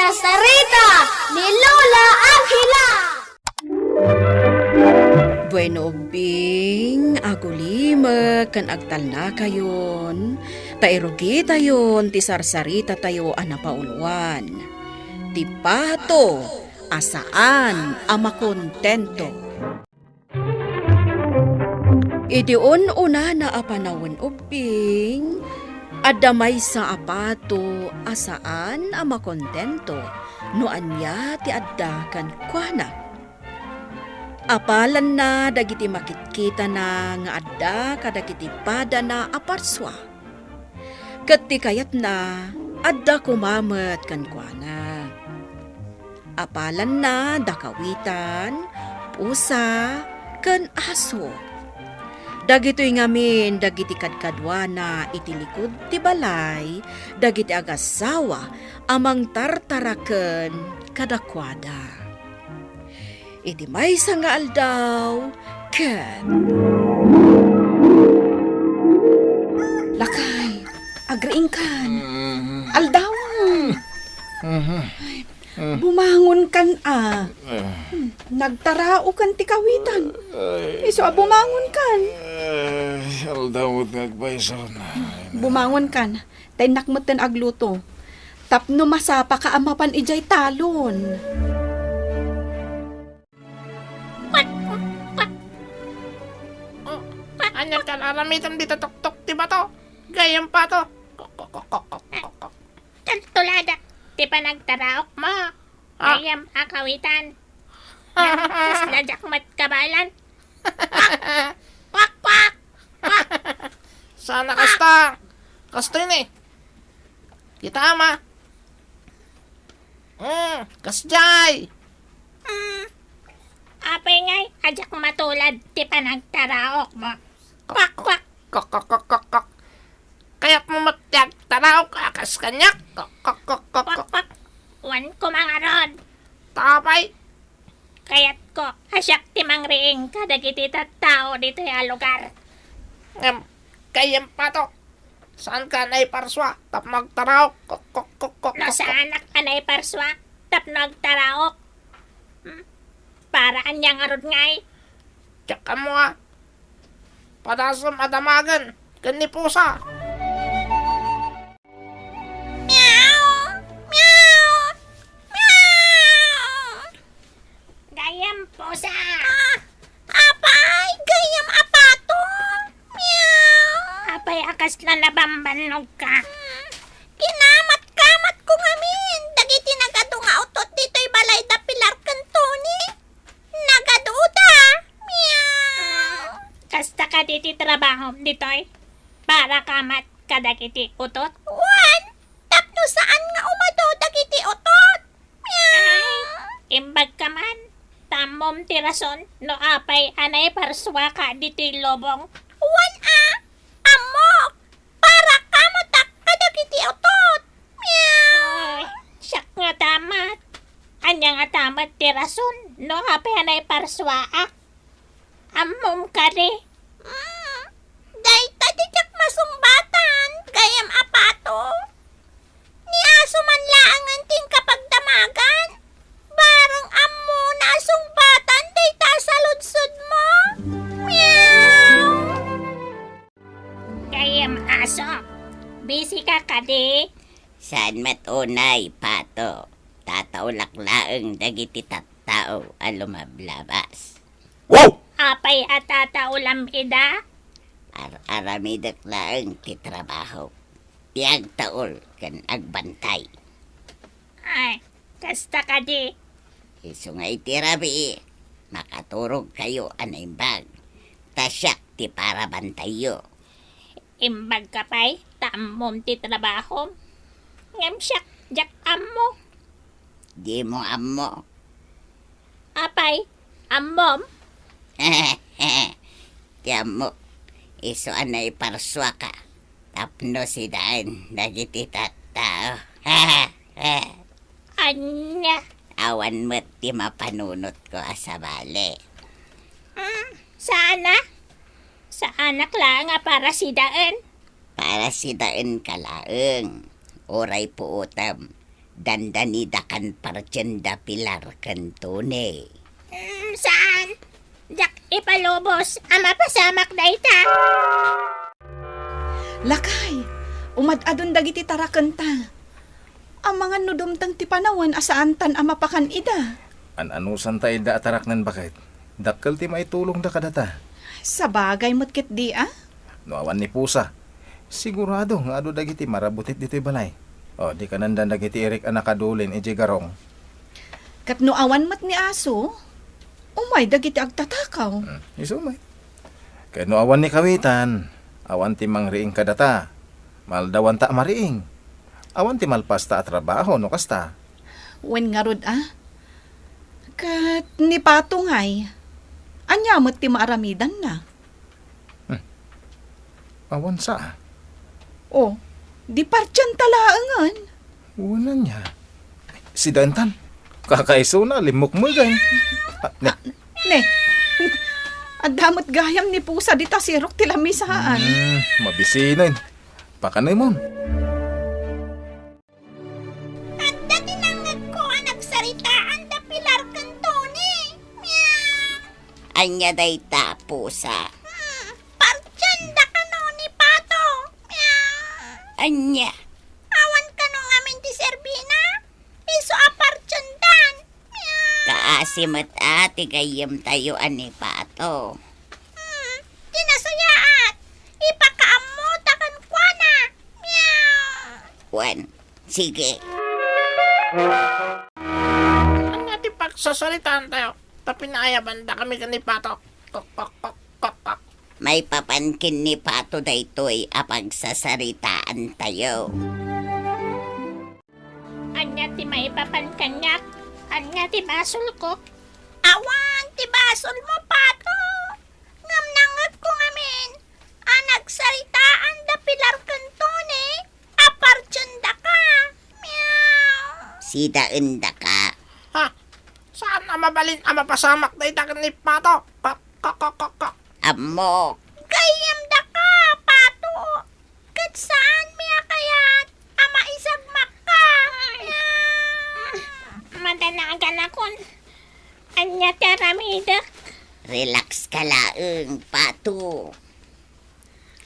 Sarsarita ni Lola Angela. Bueno, Bing, agulima kan agtal na kayon. Tairugi tayon, ti sarsarita tayo anapauluan. Ti pato, asaan ama kontento. Idion una na apanawin ubing, adamay sa apato, asaan ama kontento, no anya ti adda kan kuana. Apalan na dagiti makitkita na nga adda kadagiti pada na aparswa. Ket ti kayat na adda kumamet kan kuana. Apalan na dakawitan, pusa, ken aso. Dagitoy ngamin dagiti kadkadwana iti likod ti balay, dagiti agasawa amang tartaraken kadakwada. Iti may nga aldaw, ken. Lakay, agriing kan. Aldaw. Bumangon kan Nagtarao kan ti kawitan. Iso bumangon kan. Aldamot ngagbaysar na. Bumangon kan. Tay nakmeten agluto. Tapno masapa ka amapan ijay talon. Anyan kan aramitan dito tok-tok, di ba to? Gayam pa to. Tulada, di pa nagtaraok mo. Gayam akawitan. Tapos najakmat kabalan. Kwak, kwak, kwak. Sana kasta. Kasta yun eh. Kita ama. Kasjay. Apay ngay, ajak matulad, di pa nagtaraok mo. Kwak, kwak. Kok. Kaya't mo matiyag taraw ka akas kanyak. Kok. Kwak, kwak. Wan ko mga ron. Tapay. Kaya't ko, asyak timang riing kadagiti tao dito ya lugar. Gayam pa to. Saan ka na iparswa? Tap magtaraw. Kok. No sa anak anay parswa, tap nagtaraok. Para anyang arod ngay. Tsaka mo ha. Padasam adamagan. Gani pusa. Meow! Meow! Meow! Gayam pusa. Apay! Gayam apato. Meow! Apay akas na nabambanog ka. Kinamat-kamat ko ngamin. Dagiti nagado nga utot dito'y balay da pilar kantoni. Nagaduda. Meow! Kasta ka diti trabaho dito'y. Para kamat kadagiti utot. Wan! Tapno saan nga umado dagiti utot? Meow! Imbag ka man. Tamom tirason no apay anay parswa ka diti lobong. Wan amok! Para kamatak kadagiti utot. Meow! Siyak nga tamat. Anya nga tamat tirason no apay anay parswa ak. Amom ka rin. Day tadijak masumbatan, gayam apato. Ni aso man laangan ting kapag damagan. Barang amo na sumbatan, day tasaludsod mo. Meow! Gayam aso, busy ka kadi. Saan matunay, pato? Tataulak laeng dagiti tattao alumablabas. Wow! Apay at tataulam ida. Aramidak laeng ti trabaho. Tiag taol kan agbantay. Ay, kasta kadi. Iso nga itirabi, makaturog kayo anaimbag. Tasyak ti para bantayo. Imbag ka pa'y, tamom ti trabaho. Ngam siyak, jak ammo. Di mo amo. Apay, ammom. Ti amo. Iso anay parswa ka. Tapno si daan dagiti tattao. Anya. Awan mo't ti mapanunot ko asabali. Sana? Sa anak lang nga para si daan. Para si daan kalaeng. Oray po utam. Dandanidakan parjenda pilar kentune. Saan? Jak ipalubos, ama pasamak dayta. Lakay, umadadon dagiti tarakenta. Ang mga nudumtang ti panawan asaan tan ama pakan ida. An-anusan tayo da atarak nan bakit? Dakkel ti maitulong da kadata. Sa bagay mo't kit di No awan ni pusa. Sigurado nga ado dagiti marabutit dito'y balay. O di kanandan dagiti Eric ang nakadulin iji garong. Kat no awan mo't ni aso, umay dagiti agtatakaw. Isumay. Kaya no awan ni kawitan, awan ti mangriing kadata. Maldawan ta mariing. Awan ti malpasta at trabaho no kasta. Wen nga rod Kat ni patungay, anya mo't ti maaramidan na. Awan sa. O, di partyan talaangan. Una niya. Si Dantan. Kakaiso na, limok mo gay. Ne, adamot gayam ni pusa di tasirok ti lamisaan. Mabisinin. Pakanay mo. At dati nangag ko ang nagsaritaan da pilar kantone. Meow. Anya dayta pusa. Partyan da kano ni Pato. Meow. Anya. Awan kano ngamin ti Serbina. Iso apartyan dan. Meow. Kaasimat ati gayam tayo ani pato. Tinasayaat. Ipakaamutakan kwa na. Meow. Wan, sige. Ang ating pagsasalitaan tayo. Tapinayaban da kami kanipato. Kok, kok, kok, kok, kok. May papankin ni pato daytoy apagsasaritaan tayo. Anya ti may papankanyak. Anya ti basol ko. Awan ti basol mo, Pato. Ngam nangag ko ngamin. Nagsaritaan da pilar kantone. Apartyan da ka. Meow. Sidaan da ka. Ha? Saan ang mabalin ang mapasamak na itakan ni Pato? Kok, kok, kok, kok, kok. Amo, Gayam da ka, Pato. Kat saan miya kayat? Ama isagmak ka. Madanagan akon. Anya taramida. relax ka laeng pato.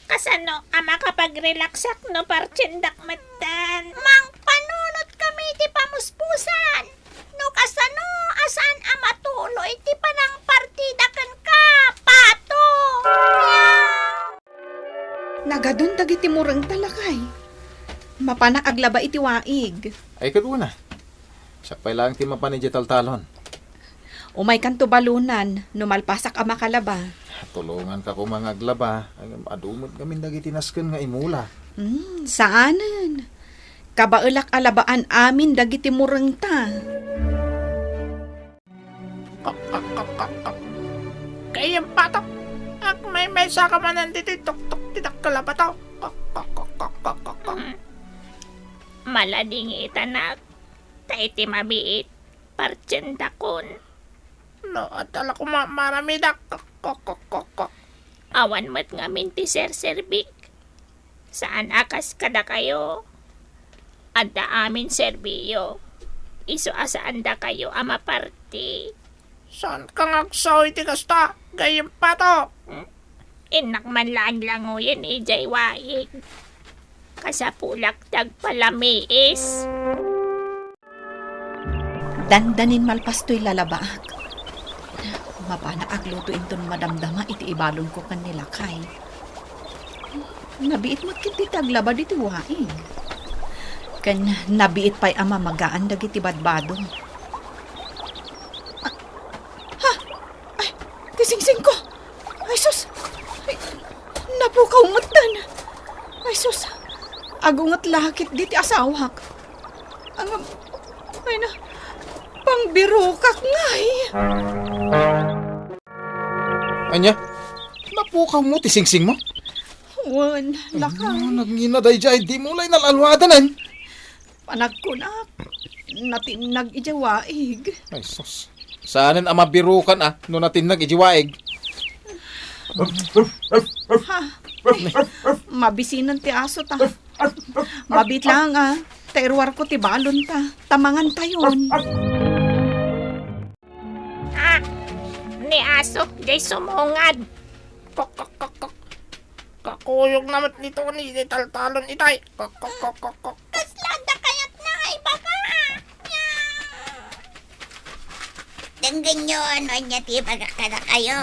Kasano ama kapag relaxak no parchendak matan. Mang panunot kami ti pamuspusan. No kasano asan ama tuloy ti panang partida kan ka, Pato. Nagadun dagiti murang talakay. Mapanak aglaba iti waig. Ay kaduna. Sakpay lang ti mapanigital talon. Umay kanto balunan, numalpasak ama kalaba. Tulungan ka ko mga aglaba. Adumot kami dagiti nasken nga imula. Saanan? Kabaelak alabaan amin dagiti murang ta. Kok, kok, kok, kok, kok. Kayang Pato. Ak may saka manan dito tok titak kalabato. Kok, kok, kok, kok, kok, kok, kok. Malading itanak. Taiti mabiit. Parchendakon. No, at ala ko maramidak. Kok, kok, kok, kok, kok. Awan mat nga minti ser-serbik. Saan akas kada kayo? Adda amin serbiyo. Iso asaan da kayo ama party. Saan ka ngagsaw iti kasta? Gayang Pato. Inak man lang o yan ijay waig. Kasapulak tagpalamiis. Dandanin malpastoy lalabaak. Mapana agluto inton madamdama iti ibalon ko kanila kay. Nabiit mo't kiti taglaba diti waig. Kan nabiit pa'y ama magaan dagiti badbado. Ha! Ay, kisingsing ko! Ay, sus! Ay, napukaw mutan! Ay, sus! Agungat lakit diti asawak. Ang, ay na, pangbirokak ngay! Anya? Napukaw mo ti singsing mo? Wan, lakay. Nagnginaday jay di mo lay nalalwadanan. Panagkunak. Natinag ijawaig. Ay sus. Saanin ang mabirukan no natinag ijiwaig. Ha? Mabisinan ti aso ta. Mabit lang irwar ko ti balon ta. Tamangan tayon. Ni aso, jay sumungad. Kok, kok, kok, kok. Kakuyog naman nito ni taltalon itay. Kok, kok, kok, kok, kok. Kaslada kayat na ay baka. Danggan nyo, ano niya ti bagakada kayo.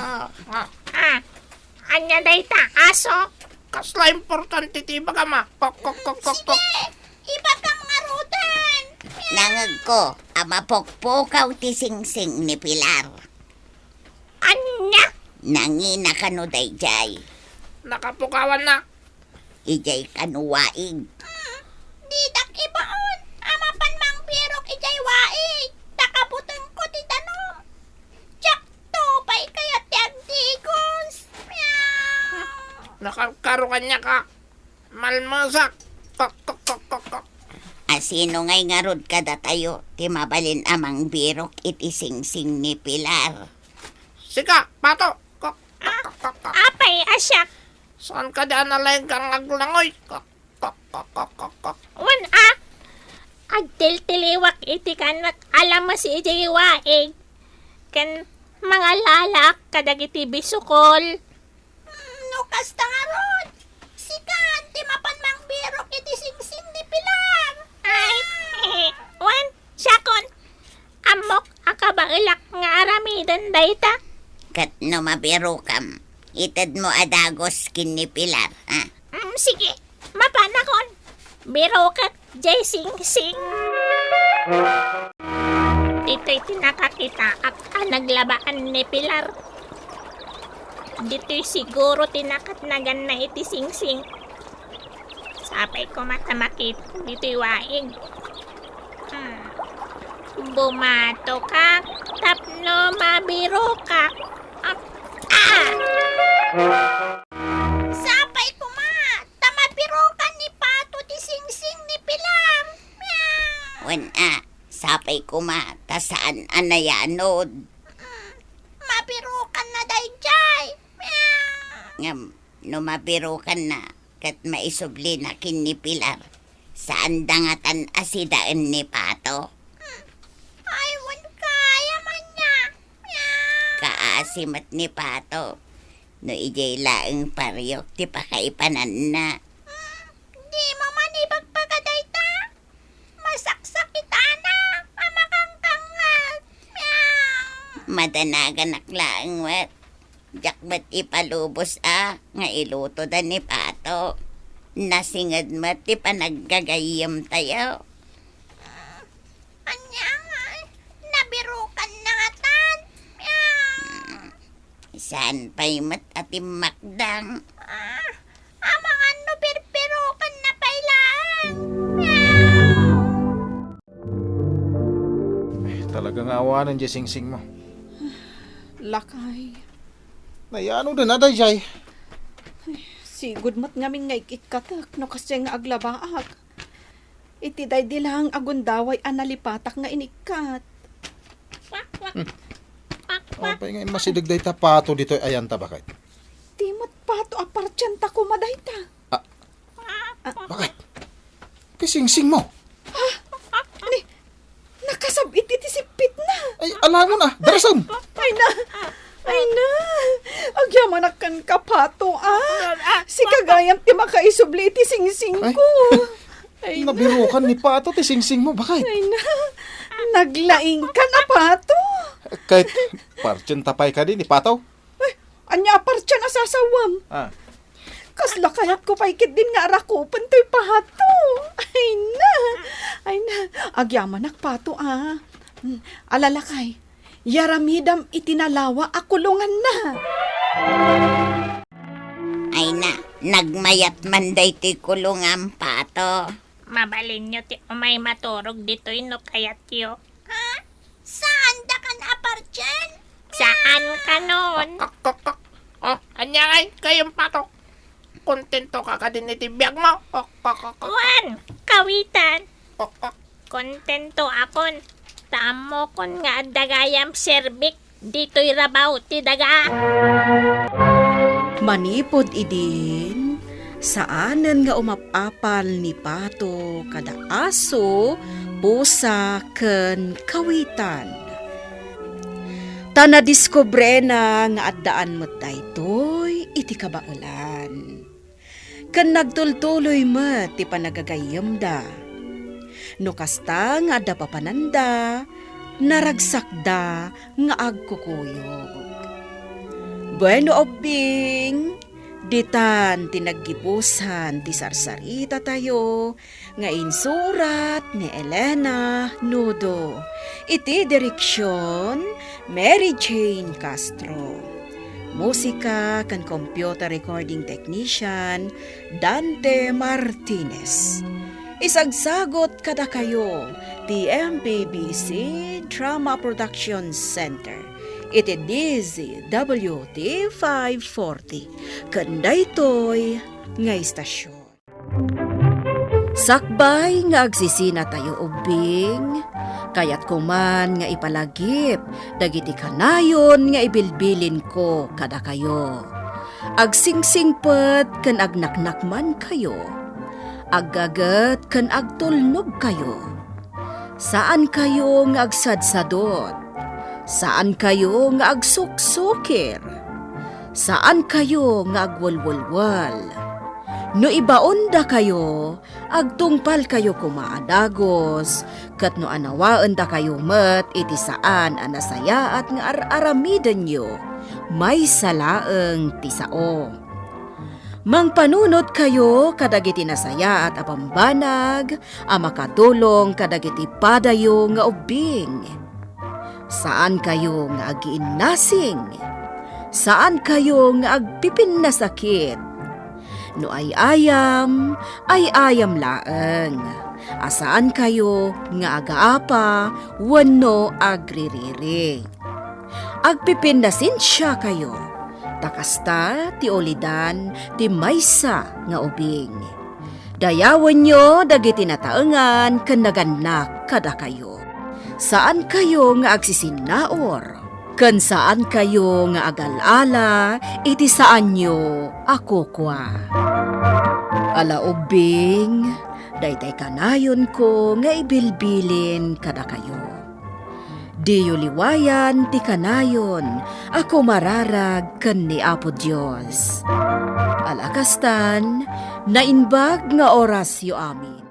Anya day ta, aso? Kasla importante ti baga ma. Kok, kok, kok, kok, kok. Iba ka mga rutan. Nangag ko, amapokpokaw ti singsing ni Pilar. Anya? Nangina ka no day jay. Nakapukawan na. Ijay kanuwaig. Didak ibaon. Amapan mang pirok ijay waig. Takabutang ko ti tanom. Tsak tupay kaya ti agdigos. Nakakarukan niya ka. Malmasak. Kok, kok, kok, kok, kok. Asino ngay nga rod kada tayo. Ti mabalin amang birok iti singsing ni Pilar. Sika, pato. Kok, kok, kok, kok, kok. Apay asyak. Saan ka daan nalang kang aglangoy? Kok, kok, kok, kok, kok, kok. Agtil-tiliwak iti kanak alam mo si iti waig. Kan mga lalak kadagiti bisukol. Nukas tangarod. Sikan, ti mapan mang birok iti singsing ni Pilar. Ay, wan, syakon. Amok akabailak nga aramidan dayta. Kat no mabiro kam. Itad mo adagos kin ni Pilar, ha? Sige, mapanakon. Biro kat jay sing-sing. Dito'y tinakakita at naglabaan ni Pilar. Dito'y siguro tinakatnagan na iti sing-sing. Sapay ko matamakit dito'y waig. Bumato ka, tapno mabiro ka. Sapay ko ma, tamapirokan ni Pato ti singsing ni Pilar. Sapay ko ma, tasaan anayanod. Mapirokan na dayjay. Ngam, no mapirokan na, kat maisubli na kin ni Pilar. Saan dangatan asidaan ni Pato? Ay, wan kaya man niya. Kaasimat ni Pato. No ijay laeng paryok ti pakaipanan na. Di mo man ibagpagaday ta. Masaksak kita na. Amakangkangag. Madanagan laeng wet. Jakbat ipalubos nga iluto da ni Pato. Nasingad mat ti panaggagayam tayo. Anya nga, nabirukan na nga tan. Saan pa'y mat atim makdang? Mga ano pirpirukan na pailaan. Talagang awanan dyan singsing mo. Lakay. Nayano din na dayjay. Sigud mat ngamin nga ikikatak no kasi nga aglabaak. Iti day dilang agundaway analipatak nga inikat. Apay nga masidag day ta pato dito ayan ta bakit? Di mat pato apartyan ta kumaday ta. Bakit? Kisingsing mo. Nakasabit iti sipit na. Ay, alam mo na. Darasan. Ay na. Agyamanakan ka pato Si kagayam ti makaisubli iti singsing ko. Ay na. Nabirukan ni pato ti singsing mo. Bakit? Ay na. Naglaing ka na pato. Kahit parchen tapay ka din ni pataw. Ay, anya apartyan na sasawam. Kasla kayat ko paikit din nga arakupan to'y pahato. Ay na. Agyamanak pato Alalakay. Yaramidam itinalawa akulungan na. Ay na, nagmayat manday ti kulungan Pato. Mabalin nyo ti umay maturog dito'y no kayat yo. Saan da kan apartyan? Saan ka nun? Kok, kok, kok. Oh, anya ngay, kayong pato. Kontento ka ka din itibiyag mo. Kok, kok, kok, kok. Wan, kawitan. Kok, kok. Kontento akon. Tamo kon nga dagayam serbik. Dito'y rabaw ti daga. Manipod idin, Saanen nga umapapal ni Pato kada aso, pusa, ken kawitan. Tanadiskubre na nga addaan mo't daytoy iti kabaulan. Ken nagtultuloy met ti panagagayem da. No kasta nga adda papananda, naragsakda nga agkukuyog. Bueno obing, ditan tinaggipusan ti sarsarita tayo nga insurat ni Elena Nudo. Iti direksyon Mary Jane Castro. Musika kan computer recording technician Dante Martinez. Isagsagot kada kayo ti MPBC Drama Production Center. Iti DZWT 540. Kandaytoy nga istasyon. Sakbay nga agsisina tayo ubing, kayat kuman nga ipalagip, dagiti kanayon nga ibilbilin ko kada kayo. Agsingsingpet ken agnaknakman kayo, aggagat ken agtulnog kayo. Saan kayo nga agsadsadot? Saan kayo nga agsuksukir? Saan kayo nga agwalwalwal? No ibaon da kayo, agtungpal kayo kumaadagos, kat no anawaan da kayo met iti saan anasaya at nga aramidan nyo, may salaeng tisao. Mangpanunod kayo kadagiti nasaya at apambanag, makatulong kadagiti padayo nga ubing. Saan kayo nga agiinnasing? Saan kayo nga agpipin na sakit? No ay ayam laeng. Asaan kayo nga agaapa, wano agririri. Agpipindasin siya kayo. Takasta ti olidan ti maysa nga ubing. Dayawan nyo dagiti nataengan ken naganak kada kayo. Saan kayo nga agsisinaor? Ken saan kayo nga agalala, iti saan nyo ako kwa. Ala ubing, daytay kanayon ko nga ibilbilin kada kayo. Diyo liwayan ti kanayon, ako mararag ken ni Apo Dios. Alakastan, nainbag nga oras yo amin.